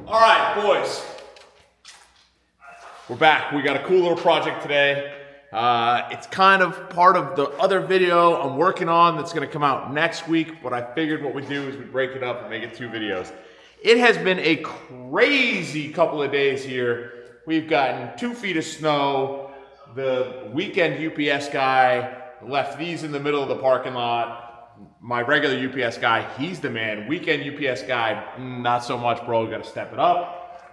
All right, boys. We're back. We got a cool little project today. It's kind of part of the other video I'm working on that's gonna come out next week, but I figured what we do is we break it up and make it 2 videos. It has been a crazy couple of days here. We've gotten 2 feet of snow. The weekend UPS guy left these in the middle of the parking lot. My regular UPS guy, he's the man. Weekend UPS guy, not so much, bro. Got to step it up.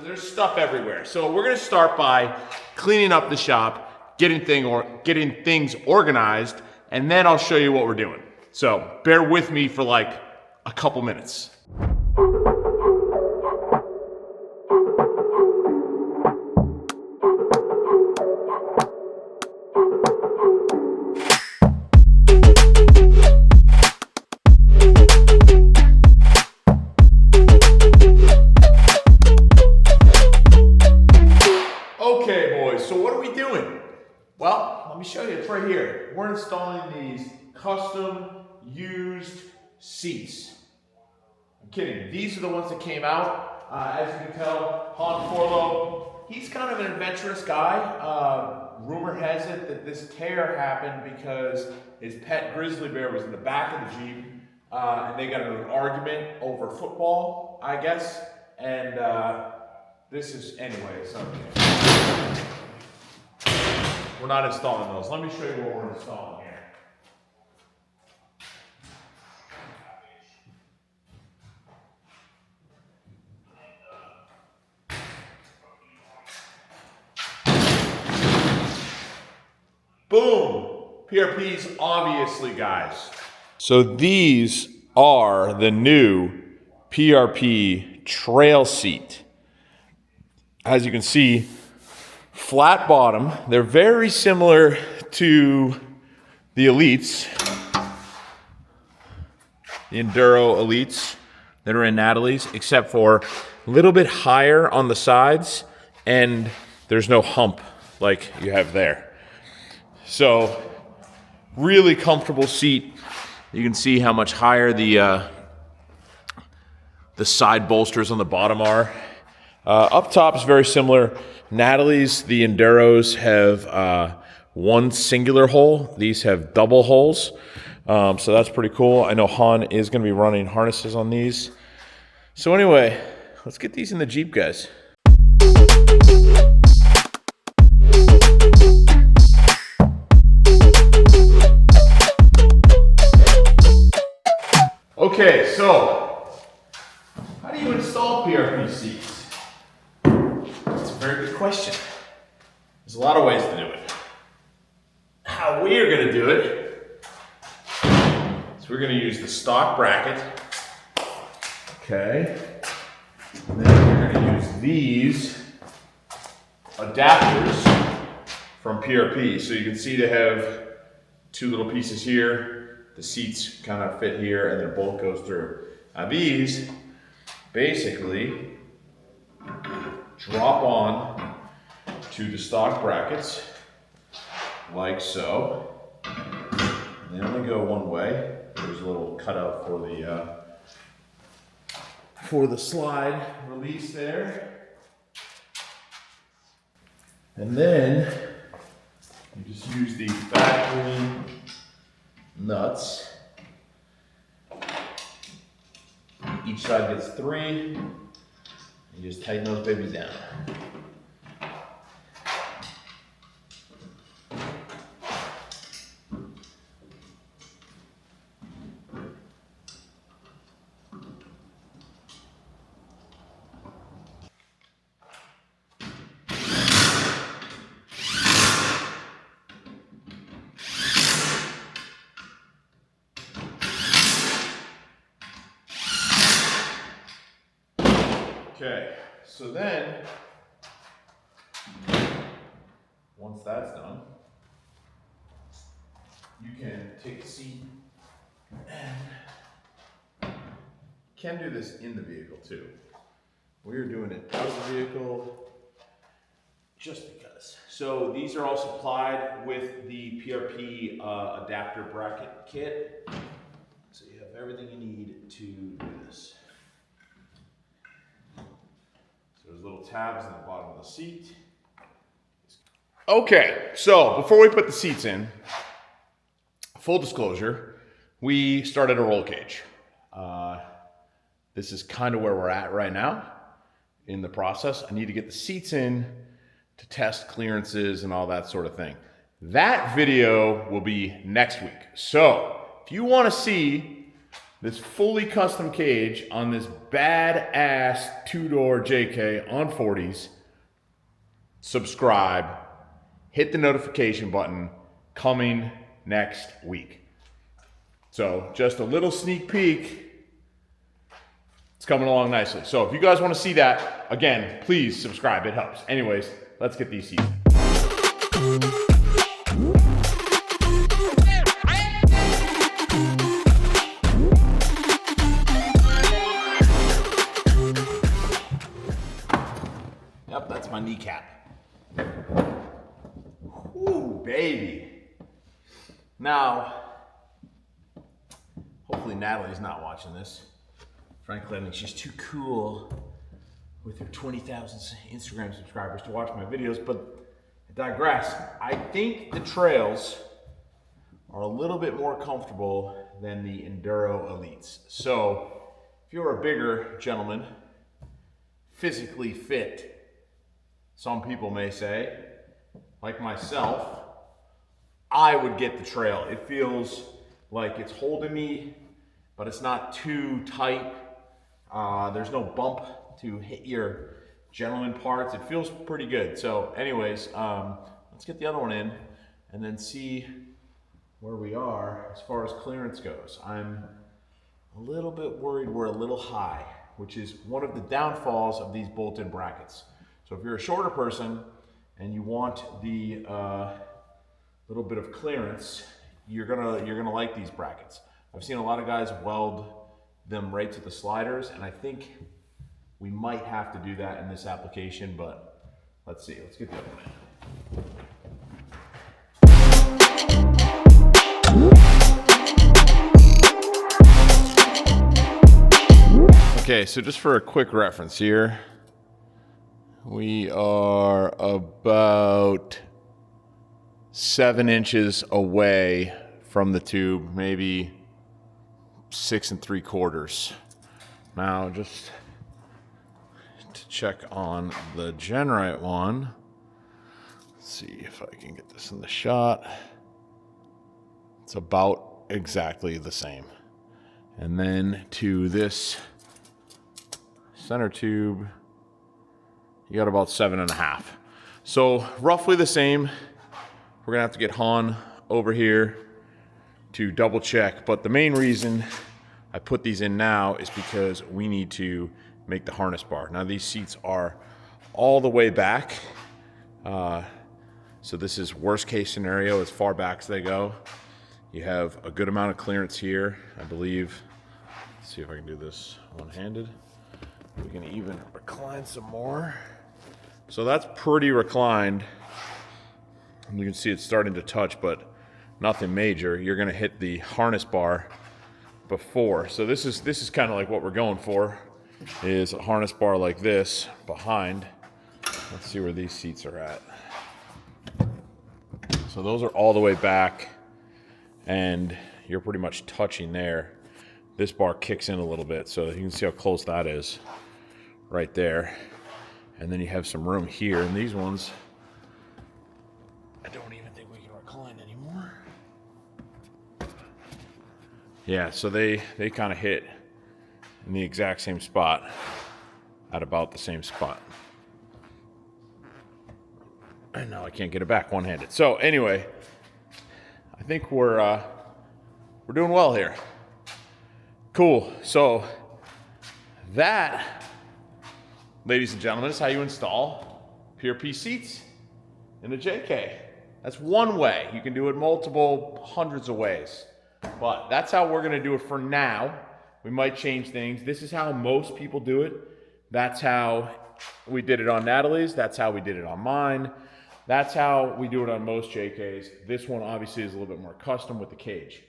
There's stuff everywhere. So we're gonna start by cleaning up the shop, getting things organized, and then I'll show you what we're doing. So bear with me for like a couple minutes. Okay, boys, so what are we doing? Well, let me show you, it's right here. We're installing these custom used seats. I'm kidding, these are the ones that came out. As you can tell, Han Forlo, he's kind of an adventurous guy. Rumor has it that this tear happened because his pet grizzly bear was in the back of the Jeep, and they got in an argument over football, I guess, and this is, anyway, so we're not installing those. Let me show you what we're installing here. Boom! PRPs, obviously, guys. So these are the new PRP trail seat. As you can see, flat bottom. They're very similar to the Elites, the Enduro Elites that are in Natalie's, except for a little bit higher on the sides, and there's no hump like you have there. So, really comfortable seat. You can see how much higher the side bolsters on the bottom are. Up top is very similar. Natalie's, the Enduros have one singular hole. These have double holes. So that's pretty cool. I know Han is going to be running harnesses on these. So anyway, let's get these in the Jeep, guys. Okay, so how do you install PRP seats? That's a very good question. There's a lot of ways to do it. How we are going to do it is we're going to use the stock bracket. Okay. And then we're going to use these adapters from PRP. So you can see they have 2 little pieces here. The seats kind of fit here and their bolt goes through. Now these basically drop on to the stock brackets like so. They only go one way. There's a little cutout for the slide release there. And then you just use the factory nuts. Each side gets 3. You just tighten those babies down. Okay, so then, once that's done, you can take the seat and can do this in the vehicle too. We're doing it out of the vehicle just because. So these are all supplied with the PRP adapter bracket kit. So you have everything you need to do this. tabs in the bottom of the seat. Okay, so before we put the seats in, full disclosure, we started a roll cage. This is kind of where we're at right now in the process. I need to get the seats in to test clearances and all that sort of thing. That video will be next week. So if you want to see this fully custom cage on this badass two-door JK on 40s, subscribe, hit the notification button, coming next week. So just a little sneak peek. It's coming along nicely. So if you guys want to see that, again, please subscribe. It helps. Anyways, let's get these seats. Yep, that's my kneecap. Ooh, baby. Now, hopefully Natalie's not watching this. Frankly, I think she's too cool with her 20,000 Instagram subscribers to watch my videos, but I digress. I think the trails are a little bit more comfortable than the Enduro Elites. So if you're a bigger gentleman, physically fit, some people may say, like myself, I would get the trail. It feels like it's holding me, but it's not too tight. There's no bump to hit your gentleman parts. It feels pretty good. So anyways, let's get the other one in and then see where we are as far as clearance goes. I'm a little bit worried we're a little high, which is one of the downfalls of these bolt-in brackets. So if you're a shorter person and you want the little bit of clearance, you're gonna like these brackets. I've seen a lot of guys weld them right to the sliders, and I think we might have to do that in this application, but let's see. Let's get the other one. Okay, so just for a quick reference here, we are about 7 inches away from the tube, maybe 6 3/4. Now, just to check on the Genrite one, let's see if I can get this in the shot. It's about exactly the same. And then to this center tube, you got about 7.5. So roughly the same. We're gonna have to get Han over here to double check, but the main reason I put these in now is because we need to make the harness bar. Now these seats are all the way back, so this is worst case scenario, as far back as they go. You have a good amount of clearance here, I believe. Let's see if I can do this one-handed. We can even recline some more. So that's pretty reclined. You can see it's starting to touch, but nothing major. You're gonna hit the harness bar before. So this is kind of like what we're going for, is a harness bar like this behind. Let's see where these seats are at. So those are all the way back, and you're pretty much touching there. This bar kicks in a little bit, so you can see how close that is right there. And then you have some room here, and these ones, I don't even think we can recline anymore. Yeah, so they kind of hit in the exact same spot at about the same spot. And now I can't get it back one-handed. So anyway, I think we're doing well here. Cool. So that, ladies and gentlemen, is how you install PRP seats in a JK. That's one way. You can do it multiple hundreds of ways, but that's how we're gonna do it for now. We might change things. This is how most people do it. That's how we did it on Natalie's. That's how we did it on mine. That's how we do it on most JKs. This one obviously is a little bit more custom with the cage.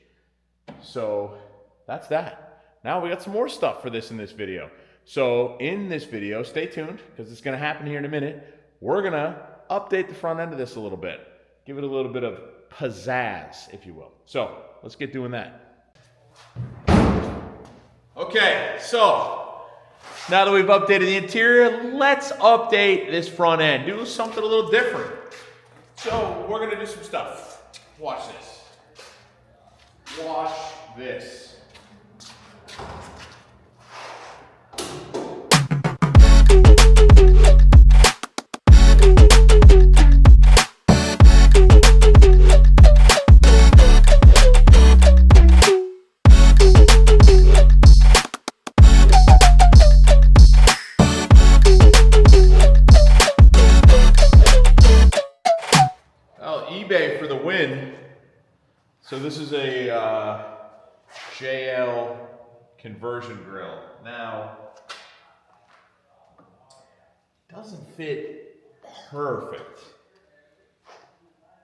So that's that. Now we got some more stuff for this in this video. So in this video, stay tuned, because it's gonna happen here in a minute. We're gonna update the front end of this a little bit. Give it a little bit of pizzazz, if you will. So let's get doing that. Okay, so now that we've updated the interior, let's update this front end. Do something a little different. So we're gonna do some stuff. Watch this. Watch this. eBay for the win. So this is a JL conversion grill. Now, doesn't fit perfect.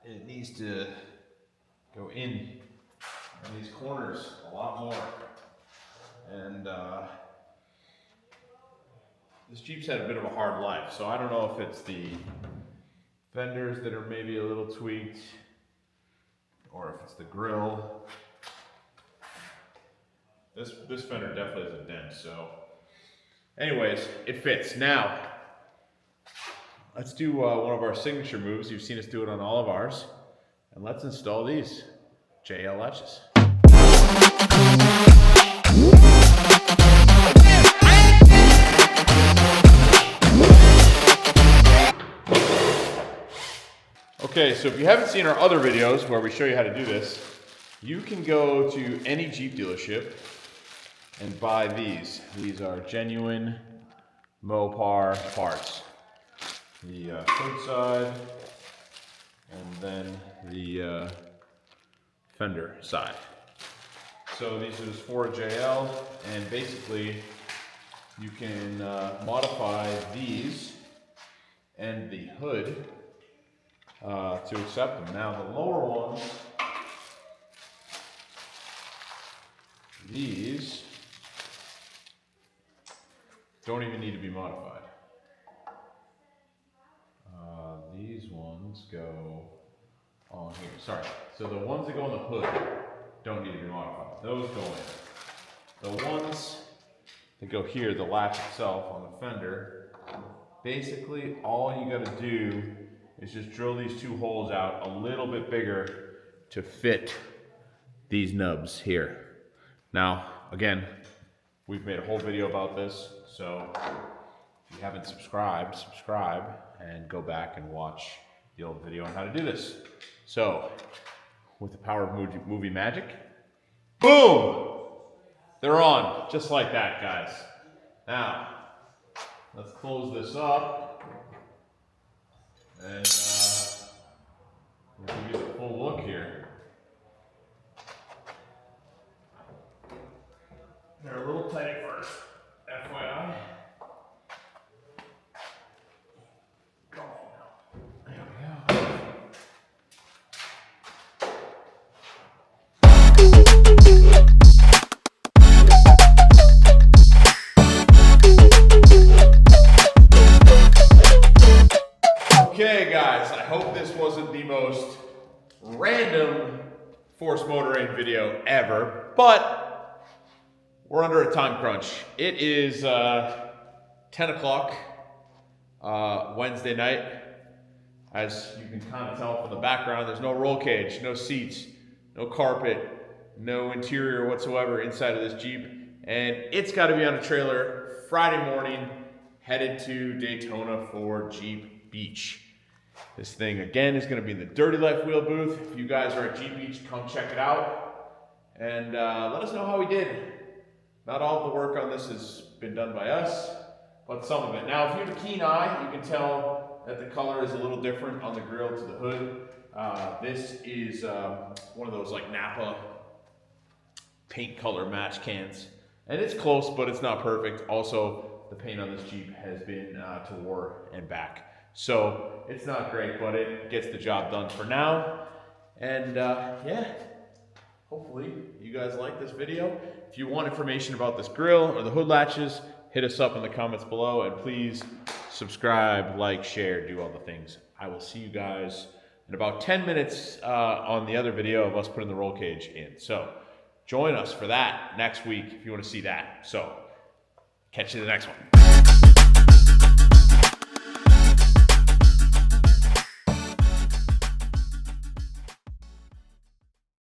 It needs to go in these corners a lot more. And this Jeep's had a bit of a hard life, so I don't know if it's the fenders that are maybe a little tweaked, or if it's the grill. This fender definitely has a dent, so anyways, it fits. Now, let's do one of our signature moves. You've seen us do it on all of ours. And let's install these JL latches. Okay, so if you haven't seen our other videos where we show you how to do this, you can go to any Jeep dealership and buy these. These are genuine Mopar parts. The hood side, and then the fender side. So these are just for JL, and basically you can modify these and the hood to accept them. Now the lower ones, these don't even need to be modified. These ones go on here. Sorry. So the ones that go on the hood don't need to be modified. Those go in. The ones that go here, the latch itself on the fender, basically all you got to do is just drill these two holes out a little bit bigger to fit these nubs here. Now, again, we've made a whole video about this, so if you haven't subscribed, subscribe and go back and watch the old video on how to do this. So, with the power of movie magic, boom! They're on, just like that, guys. Now, let's close this up and we'll give you the full look here. They're a little tight at first, FYI. Okay guys, I hope this wasn't the most random force motoring video ever, but we're under a time crunch. It is 10 o'clock Wednesday night. As you can kind of tell from the background, there's no roll cage, no seats, no carpet, no interior whatsoever inside of this Jeep. And it's got to be on a trailer Friday morning, headed to Daytona for Jeep Beach. This thing, again, is going to be in the Dirty Life Wheel booth. If you guys are at Jeep Beach, come check it out. And let us know how we did. Not all of the work on this has been done by us, but some of it. Now, if you have a keen eye, you can tell that the color is a little different on the grill to the hood. This is one of those like Napa paint color match cans. And it's close, but it's not perfect. Also, the paint on this Jeep has been to war and back. So it's not great, but it gets the job done for now. And yeah, hopefully you guys like this video. If you want information about this grill or the hood latches, hit us up in the comments below, and please subscribe, like, share, do all the things. I will see you guys in about 10 minutes on the other video of us putting the roll cage in. So join us for that next week if you want to see that. So catch you in the next one.